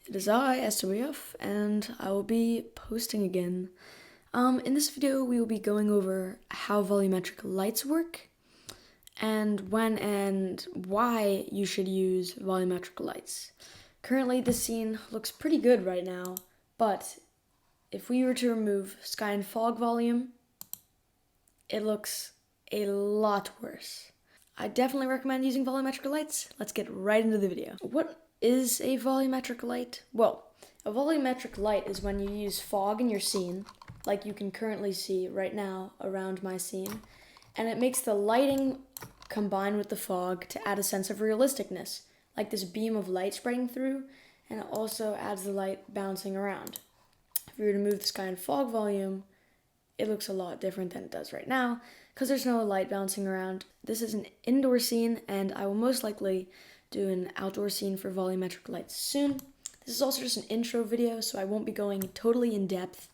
It is I, SWF, and I will be posting again. In this video, we will be going over how volumetric lights work, and when and why you should use volumetric lights. Currently, this scene looks pretty good right now, but if we were to remove sky and fog volume, it looks a lot worse. I definitely recommend using volumetric lights. Let's get right into the video. What is a volumetric light? Well, a volumetric light is when you use fog in your scene, like you can currently see right now around my scene, and it makes the lighting combine with the fog to add a sense of realisticness, like this beam of light spreading through, and it also adds the light bouncing around. If we were to move the sky and fog volume, it looks a lot different than it does right now, because there's no light bouncing around. This is an indoor scene, and I will most likely do an outdoor scene for volumetric lights soon. This is also just an intro video, so I won't be going totally in depth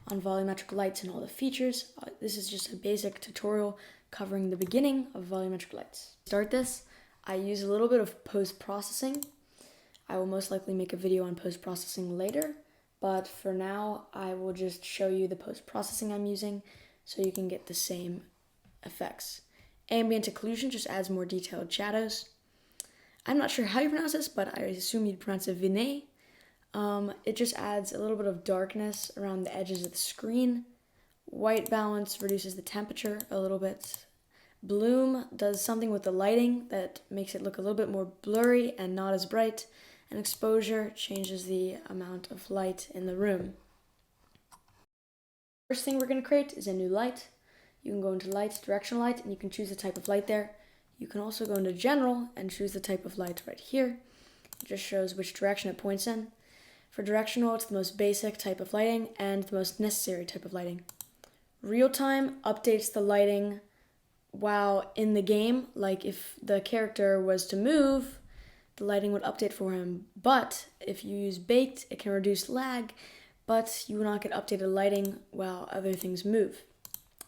on volumetric lights and all the features. This is just a basic tutorial covering the beginning of volumetric lights. To start this, I use a little bit of post-processing. I will most likely make a video on post-processing later, but for now, I will just show you the post-processing I'm using so you can get the same effects. Ambient Occlusion just adds more detailed shadows. I'm not sure how you pronounce this, but I assume you'd pronounce it Vinet. It just adds a little bit of darkness around the edges of the screen. White balance reduces the temperature a little bit. Bloom does something with the lighting that makes it look a little bit more blurry and not as bright. And exposure changes the amount of light in the room. First thing we're going to create is a new light. You can go into light, directional light, and you can choose the type of light there. You can also go into general and choose the type of light right here. It just shows which direction it points in. For directional, it's the most basic type of lighting and the most necessary type of lighting. Real time updates the lighting while in the game, like if the character was to move, the lighting would update for him. But if you use baked, it can reduce lag, but you will not get updated lighting while other things move.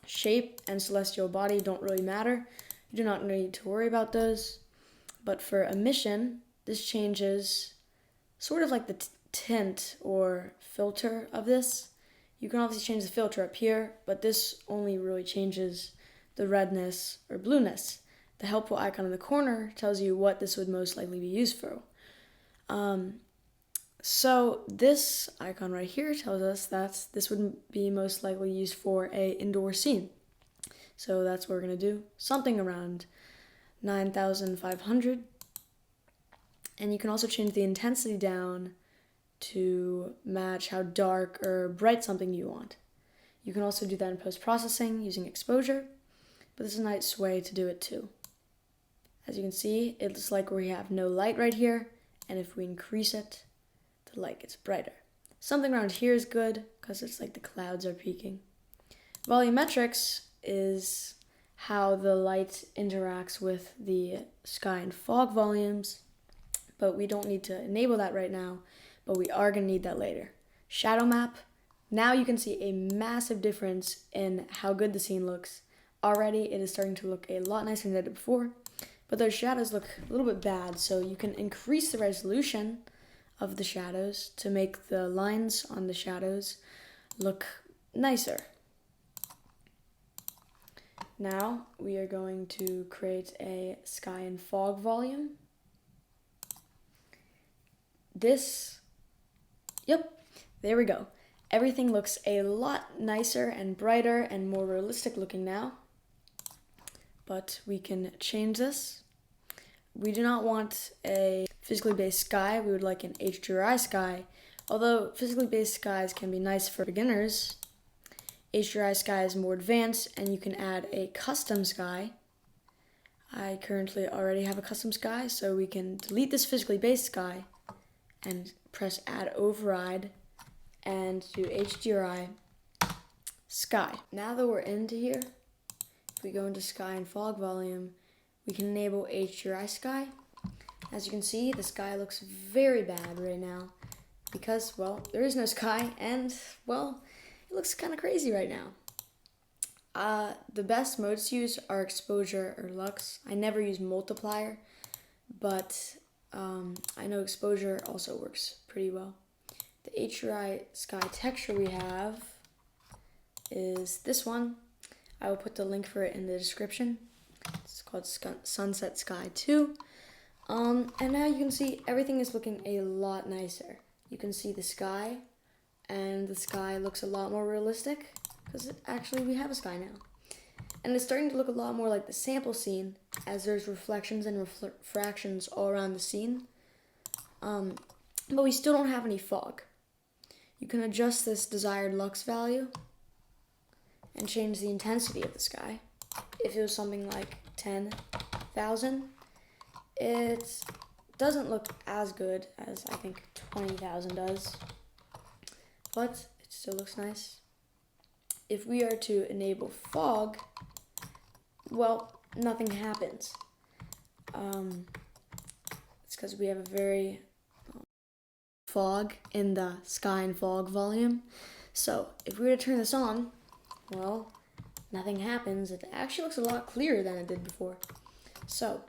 Shape and celestial body don't really matter. You do not need to worry about those. But for emission, this changes sort of like the tint or filter of this. You can obviously change the filter up here, but this only really changes the redness or blueness. The helpful icon in the corner tells you what this would most likely be used for. So this icon right here tells us that this would be most likely used for an indoor scene. So that's what we're going to do, something around 9,500. And you can also change the intensity down to match how dark or bright something you want. You can also do that in post-processing using exposure, but this is a nice way to do it too. As you can see, it looks like we have no light right here, and if we increase it, the light gets brighter. Something around here is good because it's like the clouds are peaking. Volumetrics is how the light interacts with the sky and fog volumes, but we don't need to enable that right now, but we are going to need that later. Shadow map. Now you can see a massive difference in how good the scene looks. Already it is starting to look a lot nicer than it did before, but those shadows look a little bit bad, so you can increase the resolution of the shadows to make the lines on the shadows look nicer. Now we are going to create a sky and fog volume. There we go. Everything looks a lot nicer and brighter and more realistic looking now. But we can change this. We do not want a physically based sky. We would like an HDRI sky. Although physically based skies can be nice for beginners, HDRI sky is more advanced and you can add a custom sky. I currently already have a custom sky, so we can delete this physically based sky and press add override and do HDRI sky. Now that we're into here, if we go into sky and fog volume, we can enable HDRI sky. As you can see, the sky looks very bad right now because, well, there is no sky and, well, it looks kind of crazy right now. The best modes to use are exposure or lux. I never use multiplier, but I know exposure also works pretty well. The HRI sky texture we have is this one. I will put the link for it in the description. It's called Sunset Sky 2. And now you can see everything is looking a lot nicer. You can see the sky, and the sky looks a lot more realistic because actually we have a sky now. And it's starting to look a lot more like the sample scene as there's reflections and refractions all around the scene. But we still don't have any fog. You can adjust this desired lux value and change the intensity of the sky. If it was something like 10,000, it doesn't look as good as I think 20,000 does, but it still looks nice. If we are to enable fog, well, nothing happens. It's because we have a very fog in the sky and fog volume. So if we were to turn this on, well, nothing happens. It actually looks a lot clearer than it did before. So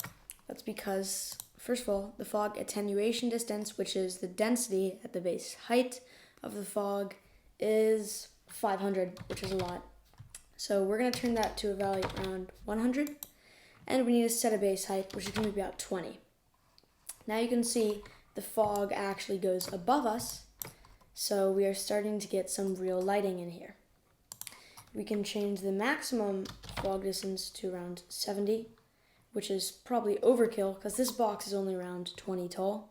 that's because, first of all, the fog attenuation distance, which is the density at the base height of the fog, is 500, which is a lot. So we're going to turn that to a value around 100, and we need to set a base height, which is going to be about 20. Now you can see the fog actually goes above us, so we are starting to get some real lighting in here. We can change the maximum fog distance to around 70, which is probably overkill because this box is only around 20 tall.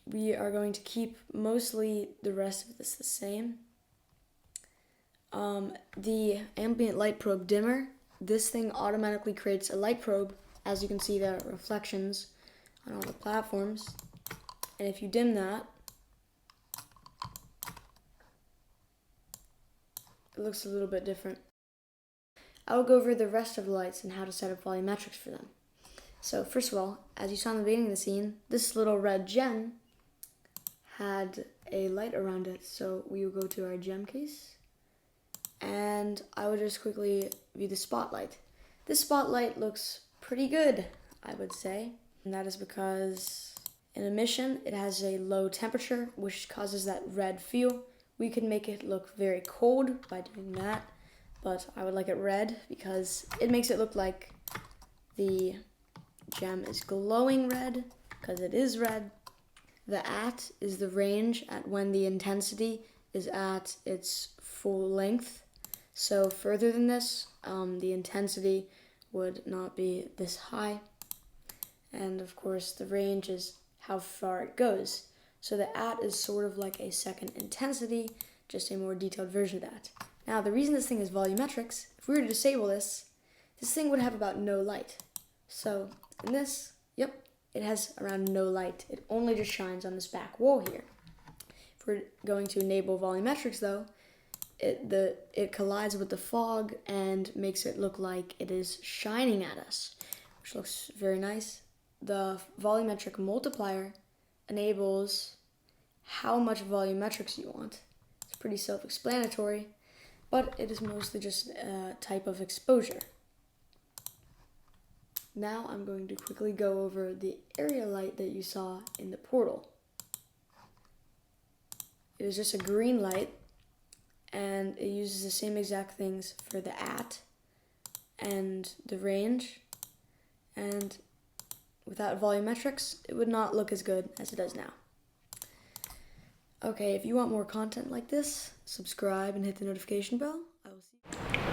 We are going to keep mostly the rest of this the same. The ambient light probe dimmer, this thing automatically creates a light probe. As you can see, there are reflections on all the platforms. And if you dim that, it looks a little bit different. I will go over the rest of the lights and how to set up volumetrics for them. So first of all, as you saw in the beginning of the scene, this little red gem had a light around it. So we will go to our gem case, and I will just quickly view the spotlight. This spotlight looks pretty good, I would say, and that is because in Emission it has a low temperature, which causes that red feel. We could make it look very cold by doing that, but I would like it red because it makes it look like the gem is glowing red, because it is red. The at is the range at when the intensity is at its full length. So further than this, the intensity would not be this high. And of course, the range is how far it goes. So the at is sort of like a second intensity, just a more detailed version of that. Now, the reason this thing is volumetrics, if we were to disable this, this thing would have about no light. So in this, yep, it has around no light. It only just shines on this back wall here. If we're going to enable volumetrics though, it collides with the fog and makes it look like it is shining at us, which looks very nice. The Volumetric Multiplier enables how much volumetrics you want. It's pretty self-explanatory, but it is mostly just a type of exposure. Now I'm going to quickly go over the area light that you saw in the portal. It is just a green light, and it uses the same exact things for the at and the range, and without volumetrics, it would not look as good as it does now. Okay, if you want more content like this, subscribe and hit the notification bell. I will see you.